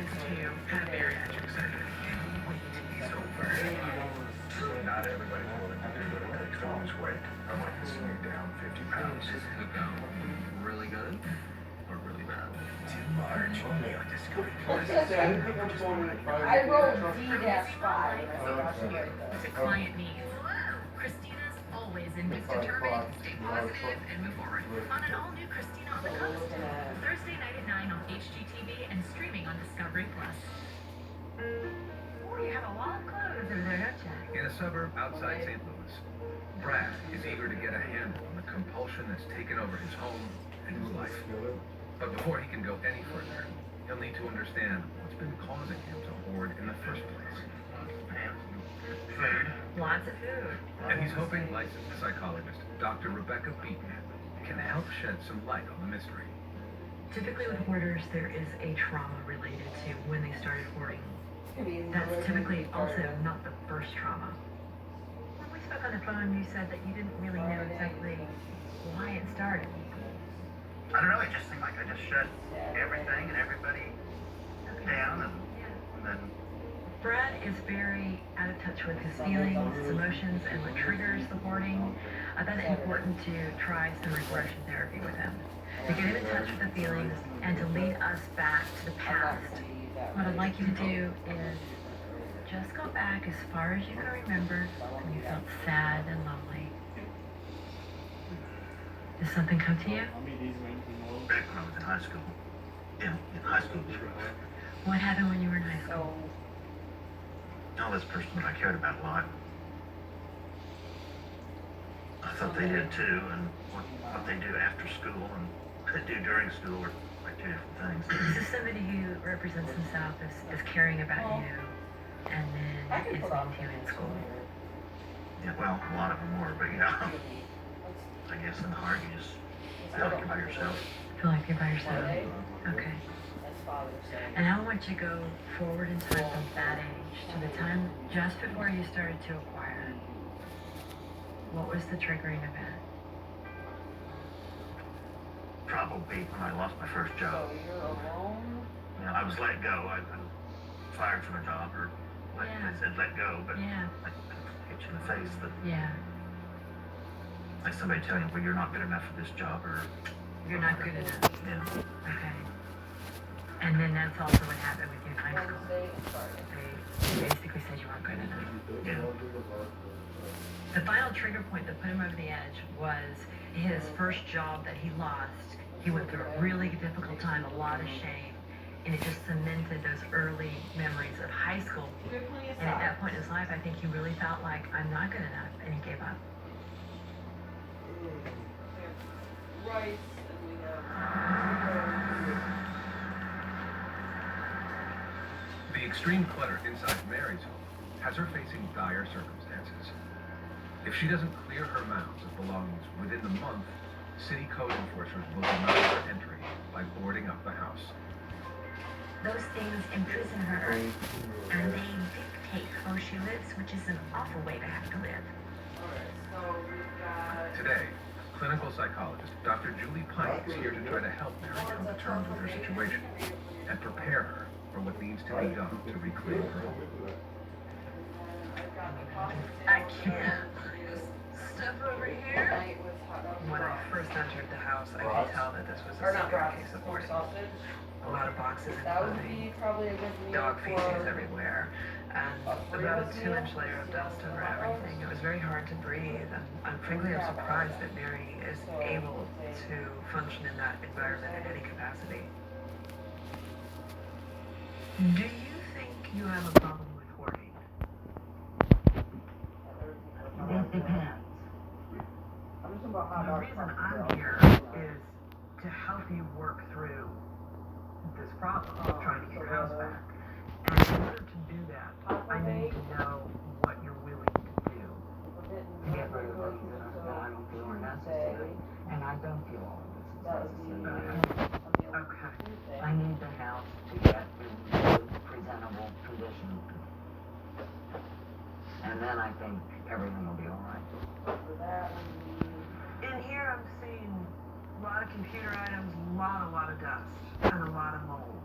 is to have bariatric surgery. Wait, he's over. Not everybody's willing to do what it takes to lose weight. I want to see you down 50 pounds. Really good or really bad? Too large. Only on Discovery Plus. I rolled D-5. What's a client needs? Christina's always in Miss Determined, stay positive, and move forward. On an all-new Christina on the Coast. Thursday night at 9 on HGTV and streaming on Discovery Plus. Oh, you have a lot of clothes over there, don't you? In a suburb outside St. Louis, Brad is eager to get a handle on the compulsion that's taken over his home and his life. But before he can go any further, he'll need to understand what's been causing him to hoard in the first place. Food. Lots of food. And he's hoping licensed psychologist Dr. Rebecca Beaton can help shed some light on the mystery. Typically with hoarders, there is a trauma related to when they started hoarding. That's typically also not the first trauma. When we spoke on the phone, you said that you didn't really know exactly why it started. I don't know, it just seemed like I just shut everything and everybody down and then... Brad is very out of touch with his feelings, his emotions, and what triggers the hoarding. I thought it important to try some regression therapy with him, to get him in touch with the feelings and to lead us back to the past. What I'd like you to do is just go back as far as you can remember when you felt sad and lonely. Does something come to you? Back when I was in high school. Yeah, in high school. What happened when you were in high school? All this person that I cared about a lot. I thought they did too, and what they do after school and what they do during school are like two different things. This is somebody who represents himself as caring about you, and then is mean to you in school. Yeah, well, a lot of them were, but you know, I guess in the heart you just feel like you're by yourself. Feel like you're by yourself? Okay. And I want you to go forward in time from that age to the time just before you started to acquire. What was the triggering event? Probably when I lost my first job. You know, I was let go. I was fired from a job, or like I said, let go, but like hit you in the face. But like somebody telling you, well, you're not good enough for this job, or you're not good enough. Yeah. Okay. And then that's also what happened with you in high school. They basically said you weren't good enough. Yeah. The final trigger point that put him over the edge was his first job that he lost. He went through a really difficult time, a lot of shame, and it just cemented those early memories of high school. And at that point in his life, I think he really felt like, I'm not good enough, and he gave up. Rice, and we have... The extreme clutter inside Mary's home has her facing dire circumstances. If she doesn't clear her mounds of belongings within the month, city code enforcers will deny her entry by boarding up the house. Those things imprison her, and they dictate how she lives, which is an awful way to have to live. Today, clinical psychologist Dr. Julie Pike is here to try to help Mary come to terms with her situation and prepare her for what needs to be done to reclaim her home. I can't step over here. When I first entered the house, I could tell that this was a severe case of hoarding. A lot of boxes and clothing, dog feces everywhere, and about a 2-inch layer of dust over everything. It was very hard to breathe, and frankly, I'm surprised that Mary is able to function in that environment in any capacity. Do you think you have a problem with hoarding? It depends. The reason I'm here is to help you work through this problem of trying to get your house back. And in order to do that, I need to know what you're willing to do to get rid of things that I don't feel are necessary. And I don't feel all of this is necessary. Okay. I need the house to get in good, presentable condition. And then I think everything will be all right. In here I'm seeing a lot of computer items, a lot of dust, and a lot of mold.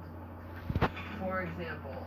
For example,